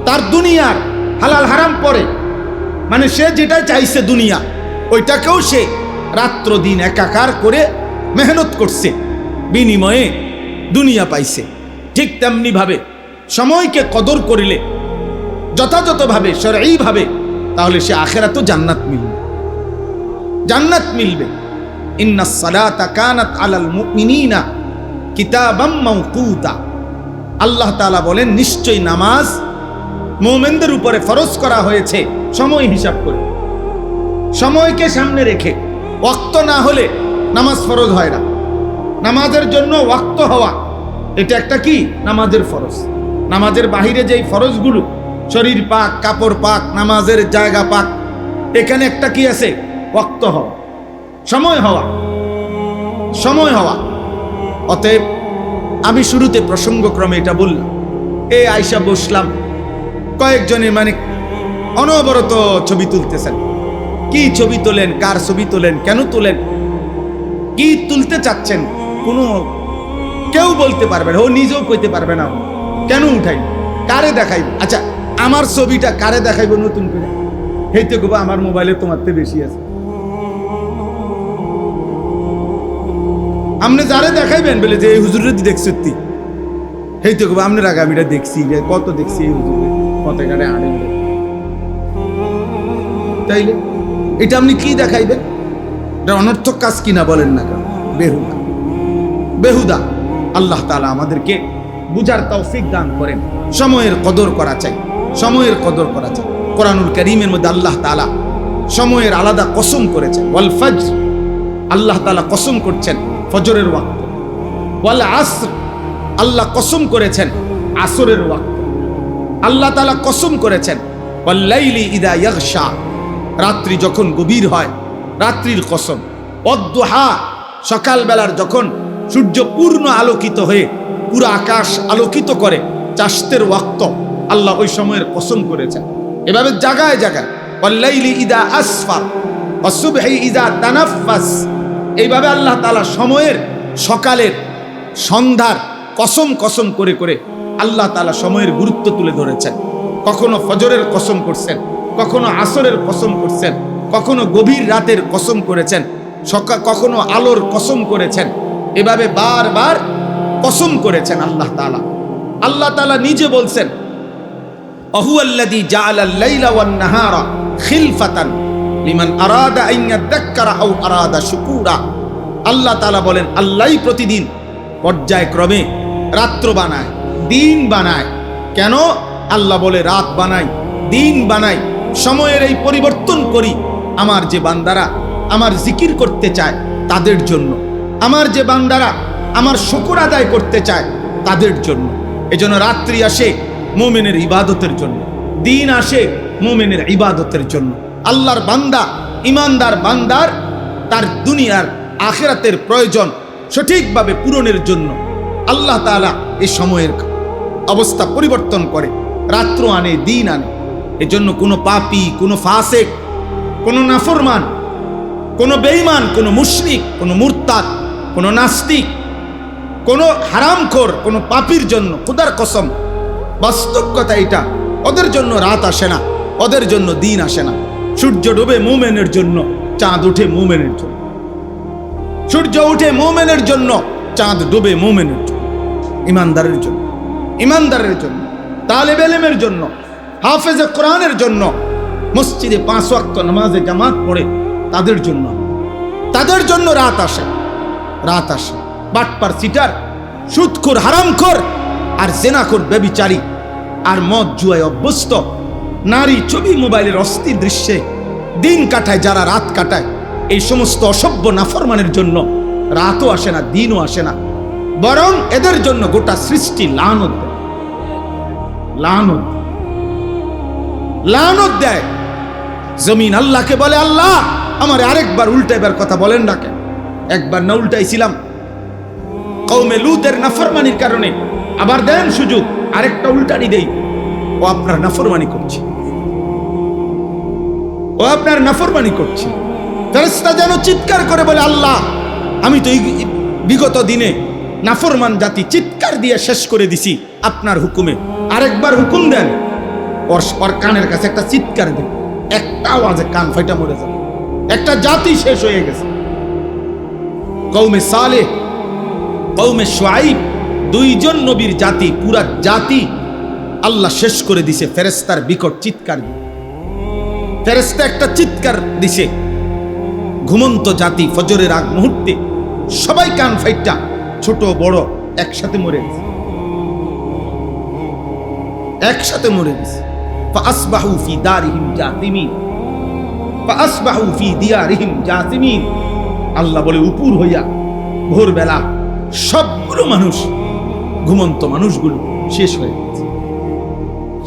তার দুনিয়ার হালাল হারাম পরে, মানে সে যেটা চাইছে দুনিয়া, ওইটাকেও সে রাত্র দিন একাকার করে মেহনত করছে, বিনিময়ে দুনিয়া পাইছে। ঠিক তেমনি ভাবে সময়কে কদর করিলে যথাযথভাবে, শরঈভাবে, তাহলে সে আখিরাতে জান্নাত মিলবে, জান্নাত মিলবে। ইন্নাস সালাতা কানাত আলাল মুমিনিনা কিতাবাম মাওকুতা। আল্লাহ তাআলা বলেন, নিশ্চয়ই নামাজ মুমিনদের উপরে ফরজ করা হয়েছে সময় হিসাব করে, সময়কে সামনে রেখে। ওয়াক্ত না হলে নামাজ ফরজ হয় না। নামাজের জন্য ওয়াক্ত হওয়া এটা একটা কি? নামাজের ফরজ। নামাজের বাহিরে যেই ফরজগুলো, শরীর পাক, কাপড় পাক, নামাজের জায়গা পাক, এখানে একটা কি আছে? ওয়াক্ত হওয়া, সময় হওয়া, সময় হওয়া। অতএব আমি শুরুতে প্রসঙ্গক্রমে এটা বললাম, এই আয়সা বসলাম, কয়েকজনে মানে অনবরত ছবি তুলতেছেন। কি ছবি তোলেন, কার ছবি তোলেন, কেন তোলেন, কি তুলতে চাচ্ছেন, কোনো কেউ বলতে পারবে না, ও নিজেও কইতে পারবে না কেন উঠাই, কারে দেখাইব। আচ্ছা, আমার ছবিটা কারে দেখাইব নতুন করে? হেইতে কব আমার মোবাইলে তোমার থেকে বেশি আছে। আপনি যারে দেখাইবেন বলে যে এই হুজুরের দেখছি, হেইতে কব আপনার আগে আমিটা দেখছি, কত দেখছি এই হুজুরে, কত গাড়ি আনেন। তাইলে এটা আপনি কি দেখাইবেন? এটা অনর্থক কাজ কিনা বলেন না কেন? বেহুদা, বেহুদা। আল্লাহ তাআলা আমাদেরকে বুঝার তৌফিক দান করেন। সময়ের কদর করা চাই, সময়ের কদর করা চাই। কোরআনুল কারীমের মধ্যে আল্লাহ তাআলা সময়ের আলাদা কসম করেছেন। ওয়াল ফজর, আল্লাহ তাআলা কসম করছেন ফজরের ওয়াক্ত। ওয়াল আসর, আল্লাহ কসম করেছেন আসরের ওয়াক্ত। আল্লাহ তাআলা কসম করেছেন ওয়াল লাইলি ইযা ইয়াগশা, রাত্রি যখন গভীর হয়, রাত্রির কসম। অদ্দুহা, সকালবেলার যখন সূর্য পূর্ণ আলোকিত হয়ে পুরো আকাশ আলোকিত করে, চাষতের ওয়াক্ত, আল্লাহ ওই সময়ের কসম করেছেন। এভাবে জায়গায় জায়গায় ওয়াল্লাইলি ইযা আসফার ওয়াসুবহি ইযা তানাফফাস, এইভাবে আল্লাহ তাআলা সময়ের, সকালের, সন্ধ্যার কসম কসম করে করে আল্লাহ তাআলা সময়ের গুরুত্ব তুলে ধরেছেন। কখনো ফজরের কসম করছেন, কখনো আসরের কসম করছেন, কখনো গভীর রাতের কসম করেছেন, কখনো আলোর কসম করেছেন। এভাবে বারবার কসম করেছেন আল্লাহ তাআলা। আল্লাহ তাআলা নিজে বলছেন, আহুয়াল্লাযী জাআলাল লাইলা ওয়ান নাহারা খিলফাতান লিমান আরাদা আন ইয়াযাক্কারা আও আরাদা শুকুরা। আল্লাহ তাআলা বলেন, আল্লাহই প্রতিদিন পর্যায়ক্রমে রাত্র বানায়, দিন বানায়। কেন? আল্লাহ বলে রাত বানাই, দিন বানাই, সময়ের এই পরিবর্তন করি আমার যে বান্দারা আমার জিকির করতে চায় তাদের জন্য, আমার যে বান্দারা আমার শুকর আদায় করতে চায় তাদের জন্য। এজন্য রাত্রি আসে মুমিনের ইবাদতের জন্য, দিন আসে মুমিনের ইবাদতের জন্য। আল্লাহর বান্দা, ইমানদার বান্দার তার দুনিয়ার আখিরাতের প্রয়োজন সঠিকভাবে পূরণের জন্য আল্লাহ তাআলা এই সময়ের অবস্থা পরিবর্তন করে, রাত্র আনে, দিন আনে। এজন্য কোনো পাপী, কোনো ফাসিক, কোনো নাফরমান, কোনো বেঈমান, কোনো মুশরিক, কোনো মুরতাদ, কোনো নাস্তিক, কোনো হারামখোর, কোনো পাপীর জন্য খোদার কসম, বাস্তব কথা এটা, ওদের জন্য রাত আসে না, ওদের জন্য দিন আসে না। সূর্য ডুবে মুমিনের জন্য, চাঁদ উঠে মুমিনের জন্য। সূর্য উঠে মুমিনের জন্য, চাঁদ ডুবে মুমিনের জন্য। ইমানদারের জন্য, ইমানদারের জন্য, তালেবে ইলমের জন্য, হাফেজে কোরআনের জন্য, মসজিদে 5 ওয়াক্ত নামাজে জামাত পড়ে তাদের জন্য, তাদের জন্য রাত আসে, রাত আসে। বাটপার, সিটার, সুদখোর, হারামখোর আর জেনাখোর, ব্যভিচারী আর মদ জুয়ায় অভ্যস্ত নারী, ছবি, মোবাইলের অস্থির দৃশ্যে দিন কাটায় যারা, রাত কাটায়, এই সমস্ত অসভ্য নাফরমানের জন্য রাতও আসে না, দিনও আসে না, বরং এদের জন্য গোটা সৃষ্টি লানত দেয়, লানত, লানত দেয়। জমিন আল্লাহকে বলে, আল্লাহ আমার আরেকবার উল্টাইবার কথা বলেন না কেন? একবার না উল্টাইছিলাম কওমে লূতের নাফরমানির কারণে, আবার দেন সুযোগ, আরেকটা উল্টানি দেই। ও আপনার নাফরমানি করছে, ও আপনার নাফরমানি করছে। ফেরেশতা যেন চিৎকার করে বলে, আল্লাহ আমি তো বিগত দিনে নাফরমান জাতি চিৎকার দিয়ে শেষ করে দিছি আপনার হুকুমে, আরেকবার হুকুম দেন। ওর কানের কাছে একটা চিৎকার দেন, একটা আওয়াজে কান ফাইটা মরে যাবে। একটা জাতি শেষ হয়ে গেছে। কওমে সালেহ, কওমে শুআইব, 2 জন নবীর জাতি, পুরা জাতি আল্লাহ শেষ করে দিছে ফেরেশতার বিকট চিৎকার দিয়ে। ফেরেশতা একটা চিৎকার দিছে, ঘুমন্ত জাতি ফজরের আগ মুহূর্তে সবাই কান ফাইটা, ছোট বড় একসাথে মরে গেছে, একসাথে মরে গেছে। ফাসবাহু ফি দারিহিম জাসিমিন, ফাসবাহু ফি দিয়ারিহিম জাসিমিন। আল্লাহ বলে উপর হইয়া ভোরবেলা সবগুলো মানুষ, ঘুমন্ত মানুষগুলো শেষ হয়ে গেছে,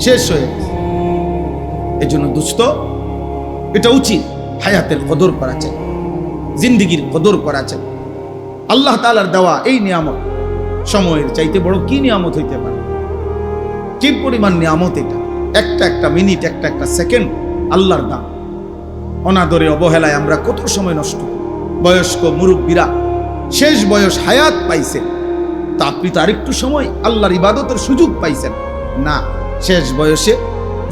শেষ হয়ে গেছে। এই জন্য দোস্ত, এটা উচিত হায়াতের কদর করা চাই, জিন্দিগির কদর করা চাই। আল্লাহ তাআলার দেওয়া এই নিয়ামত সময়ের চাইতে বড় কি নিয়ামত হইতে পারে? কি পরিমাণ নিয়ামত এটা! একটা একটা মিনিট, একটা একটা সেকেন্ড আল্লাহর দাম। অনাদরে অবহেলায় আমরা কত সময় নষ্ট করি। বয়স্ক মুরব্বীরা শেষ বয়স হায়াত পাইছে, তা আপনি তো আরেকটু সময় আল্লাহর ইবাদতের সুযোগ পাইছেন না। শেষ বয়সে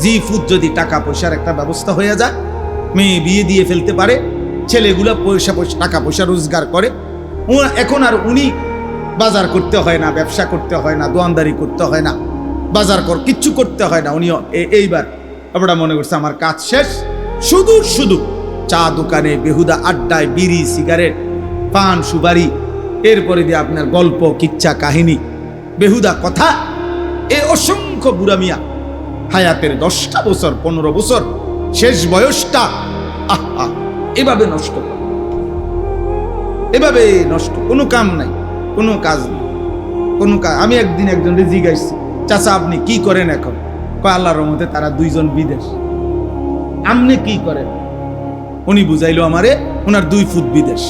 জি ফুট যদি টাকা পয়সার একটা ব্যবস্থা হয়ে যায়, মেয়ে বিয়ে দিয়ে ফেলতে পারে, ছেলেগুলা টাকা পয়সা রোজগার করে, এখন আর উনি বাজার করতে হয় না, ব্যবসা করতে হয় না, দোয়ানদারি করতে হয় না, বাজার কিচ্ছু করতে হয় না। উনি এইবার আপনারা মনে করছে আমার কাজ শেষ, শুধু শুধু চা দোকানে বেহুদা আড্ডায় বিড়ি সিগারেট পান সুপারি, এরপরে দিয়ে আপনার গল্প কিচ্ছা কাহিনী বেহুদা কথা, এ অসংখ্য বুড়া মিয়া হায়াতের 10টা বছর 15 বছর শেষ বয়সটা আহা এভাবে নষ্ট করে, এভাবে নষ্ট। কোনো কাম নাই, কোনো কাজ নেই, কোনো কাজ। আমি একদিন একজনকে জিজ্ঞাসি, চাচা আপনি কি করেন এখন? কয় আল্লাহর রহমতে তারা 2 জন বিদেশ। আপনি কি করেন? উনি বুঝাইলো আমারে ওনার 2 ফুট বিদেশ।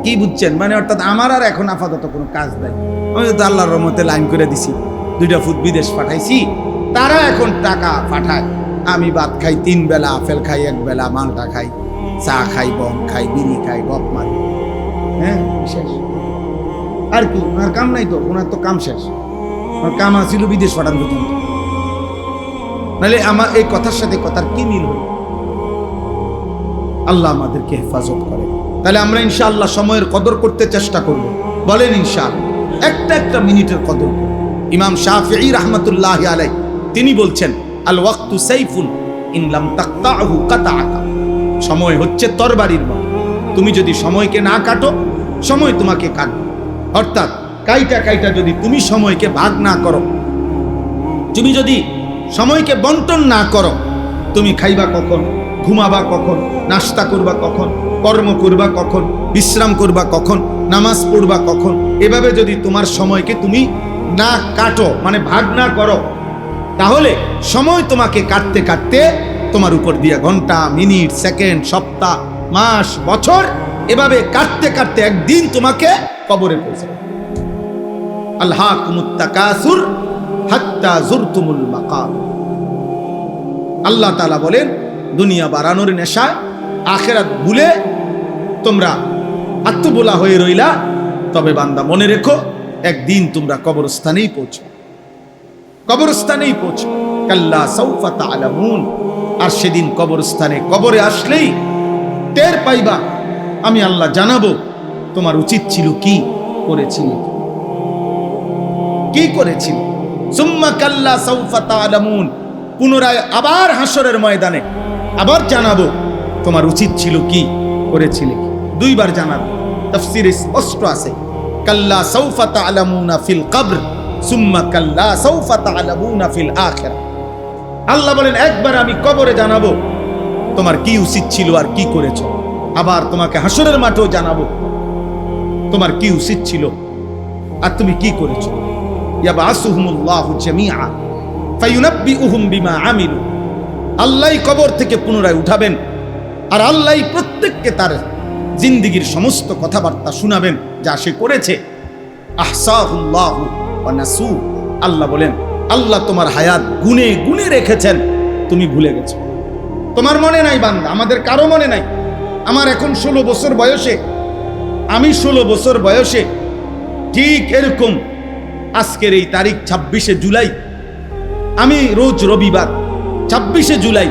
কি বুঝছেন? মানে অর্থাৎ আমার আর এখন আপাতত কোনো কাজ নাই, আমি তো আল্লাহর রহমতে লাইন করে দিছি, 2টা ফুট বিদেশ পাঠাইছি, তারা এখন টাকা পাঠায়। আমি ভাত খাই 3 বেলা, আপেল খাই 1 বেলা, মালটা খাই, চা খাই, বম খাই, বিড়ি খাই, গপ মারি। হ্যাঁ, শেষ। আর কি? ওনার কাম নাই তো, ওনার তো কাম শেষ। ওনার কাম আছিল বিদেশ পাঠান পর্যন্ত। নাহলে আমার এই কথার সাথে কথার কি মিল হল? আল্লাহ আমাদেরকে হেফাজত করে। তাহলে আমরা ইনশাআল্লাহ সময়ের কদর করতে চেষ্টা করব। বলেন ইনশাআল্লাহ, একটা একটা মিনিটের কদর। ইমাম শাফিঈ রাহমাতুল্লাহি আলাইহি তিনি বলছেন, আল ওয়াক্তু সাইফুন ইন লাম তাকতাহু কাতাআকা। সময় হচ্ছে তরবারির মতো, তুমি যদি সময়কে না কাটো, সময় তোমাকে কাটবে। অর্থাৎ কাইটা কাইটা যদি তুমি সময়কে ভাগ না করো, তুমি যদি সময়কে বন্টন না করো, তুমি খাইবা কখন, ঘুমাবা কখন, নাস্তা করবা কখন, কর্ম করবা কখন, বিশ্রাম করবা কখন, নামাজ পড়বা কখন, এভাবে যদি তোমার সময়কে তুমি না কাটো, মানে ভাগ না করো, তাহলে সময় তোমাকে কাটতে কাটতে তোমার উপর দিয়ে ঘন্টা, মিনিট, সেকেন্ড, সপ্তাহ, মাস, বছর এভাবে কাটতে কাটতে একদিন তোমাকে কবরে পৌঁছাবে। আলহাকুমুত তাকাসুর হাত্তা যুরতুমুল মাকাবির। আল্লাহ তাআলা বলেন, দুনিয়া বাড়ানোর নেশায় আখিরাত ভুলে তোমরা আত্মবোলা হয়ে রইলা। তবে বান্দা মনে রেখো, একদিন তোমরা কবরস্থানেই পৌঁছো, কবরস্থানেই পৌঁছো। কাল্লা সাউফা তা'লামুন। আর সেদিন কবরস্থানে, কবরে আসলেই টের পাইবা, আমি আল্লাহ জানাবো তোমার উচিত ছিল কি করেছিলে, কি করেছিলে। সুম্মা কাল্লা সাউফা তা'লামুন। পুনরায় আবার হাসরের ময়দানে আবার জানাবো তোমার উচিত ছিল কি করেছিলে। 2 বার জানাবো। তাফসীরে স্পষ্ট আছে, কাল্লা সাউফা তা'লামুনা ফিল কবর সুম্মা কাল্লা সাউফা তা'লামুনা ফিল আখিরাহ। আল্লাহ বলেন, একবার আমি কবরে জানাবো তোমার কি উচিত ছিল আর কি করেছো, আবার তোমাকে হাসরের মাঠেও জানাবো তোমার কি উচিত ছিল আর তুমি কি করেছো। ইয়াবআসুহুমুল্লাহু জামিআ ফায়ুনাব্বিউহুম বিমা আমিলু। আল্লাহই কবর থেকে পুনরায় উঠাবেন, আর আল্লাহই প্রত্যেককে তার জিন্দেগীর সমস্ত কথাবার্তা শোনাবেন যা সে করেছে। আহসাহুল্লাহু ওয়া নাসু। আল্লাহ বলেন, আল্লাহ তোমার হায়াত গুনে গুনে রেখেছেন, তুমি ভুলে গেছো। তোমার মনে নাই বান্দা, আমাদের কারো মনে নাই। আমার এখন 16 বছর বয়সে, আমি 16 বছর বয়সে ঠিক এরকম আজকের এই তারিখ 26শে জুলাই, আমি রোজ রবিবার 26শে জুলাই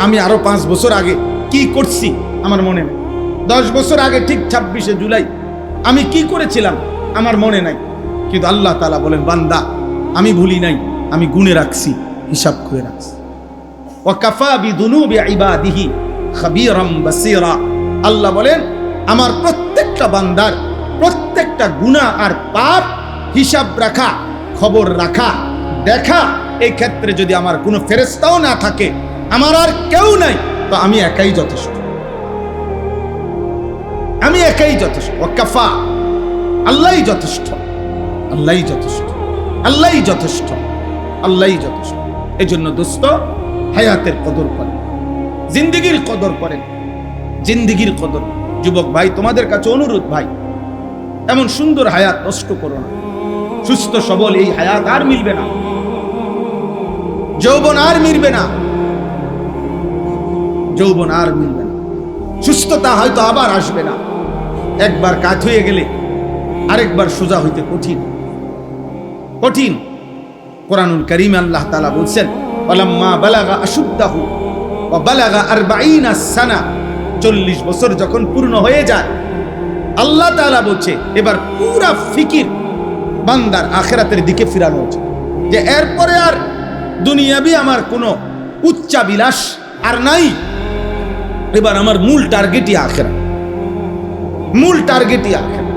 আমি আরো 5 বছর আগে কি করছি আমার মনে নেই। 10 বছর আগে ঠিক 26শে জুলাই আমি কি করেছিলাম আমার মনে নাই। কিন্তু আল্লাহ তাআলা বলেন, বান্দা আমি ভুলি নাই, আমি গুনে রাখছি, হিসাব করে রাখছি। ওয়া কাফা বিদুনুবি ইবাদিহি খাবীরাম বাসীরা। আল্লাহ বলেন, আমার প্রত্যেকটা বান্দার প্রত্যেকটা গুনাহ আর পাপ হিসাব রাখা, খবর রাখা, দেখা, এই ক্ষেত্রে যদি আমার কোনো ফেরেশতাও না থাকে, আমার আর কেউ নাই, তো আমি একাই যথেষ্ট। আমি একাই যথেষ্ট, ওয়াকাফা, আল্লাহই যথেষ্ট, আল্লাহই যথেষ্ট, আল্লাহই যথেষ্ট, আল্লাহই যথেষ্ট। এই জন্য দোস্ত, হায়াতের কদর করেন, জিন্দিগির কদর করেন, জিন্দিগির কদর। যুবক ভাই, তোমাদের কাছে অনুরোধ ভাই, এমন সুন্দর হায়াত নষ্ট করো না। সুস্থ সবল এই হায়াত আর মিলবে না, যৌবন আর মিলবে না, যৌবন আর মিলবে না, সুস্থতা হয়তো আবার আসবে না। একবার কাজ হয়ে গেলে আরেকবার সোজা হইতে কঠিন, কঠিন। কোরআনুল কারীমে আল্লাহ তাআলা বলছেন, ওয়ালাম্মা বালাগা আশুদ্দাহু ওয়া বালাগা 40 সানা, 40 বছর যখন পূর্ণ হয়ে যায়, আল্লাহ তাআলা বলছে এবার পুরা ফিকির বান্দার আখিরাতের দিকে ফিরানো হচ্ছে, যে এরপরে আর দুনিয়াবি আমার কোনো উচ্চাবিলাস আর নাই, এবার আমার মূল টার্গেটই আখিরাত, মূল টার্গেটই আখিরাত।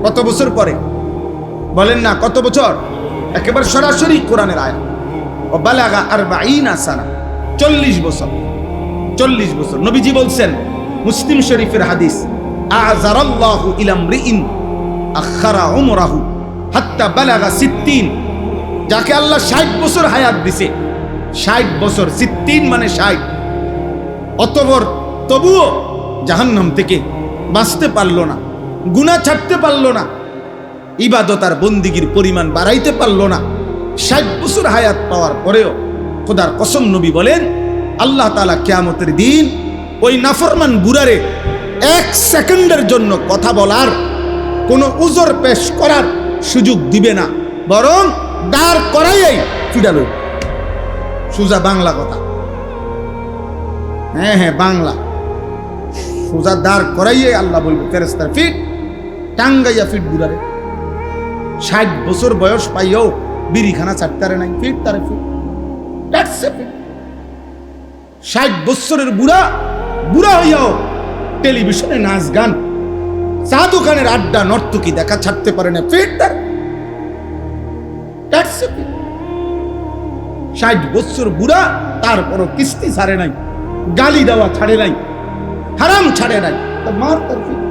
কত বছর পরে বলেন না, কত বছর? একেবারে সরাসরি কোরআনের আয়াত, ও বালাগা 40 সানা, 40 বছর, 40 বছর। নবীজি বলছেন, মুসলিম শরীফের হাদিস, আযারাল্লাহু ইলা মরিইন আখারা উমরাহু হাত্তা বালাগা 60, যাকে আল্লাহ 60 বছর হায়াত দিছে, 60 বছর, 60 মানে 60, অতঃপর তবুও জাহান্নাম থেকে বাঁচতে পারলো না, গুনাহ ছাড়তে পারলো না, ইবাদত আর বন্দিগির পরিমাণ বাড়াইতে পারলো না। 60 বছর হায়াত পাওয়ার পরেও খোদার কসম নবী বলেন, আল্লাহ তাআলা কিয়ামতের দিন ওই নাফরমান বুড়ারে 1 সেকেন্ডের জন্য কথা বলার, কোনো উযর পেশ করার সুযোগ দিবে না, বরং দাঁড় করাইয়াই ফিডালো। সোজা বাংলা কথা, হ্যাঁ হ্যাঁ বাংলা, সোজা দাঁড় করাইয়াই আল্লাহ বলবে ফেরেশতার ফিট, টাঙ্গাইয়া ফিট বুড়ারে। 60 বছর বয়স পাইয়াও বিড়িখানা চাটতারে নাই, ফিট তারে ফিট, 60 বছরের বুড়া, বুড়া হইয়াও টেলিভিশনে নাচ গান, চা দোকানের আড্ডা, নর্তকী দেখা ছাড়তে পারে না, ফিট তার 60 বছর বুড়া, তারপরও কিস্তি ছাড়ে নাই, গালি দেওয়া ছাড়ে নাই, হারাম ছাড়ে নাই, মার তার ফিট।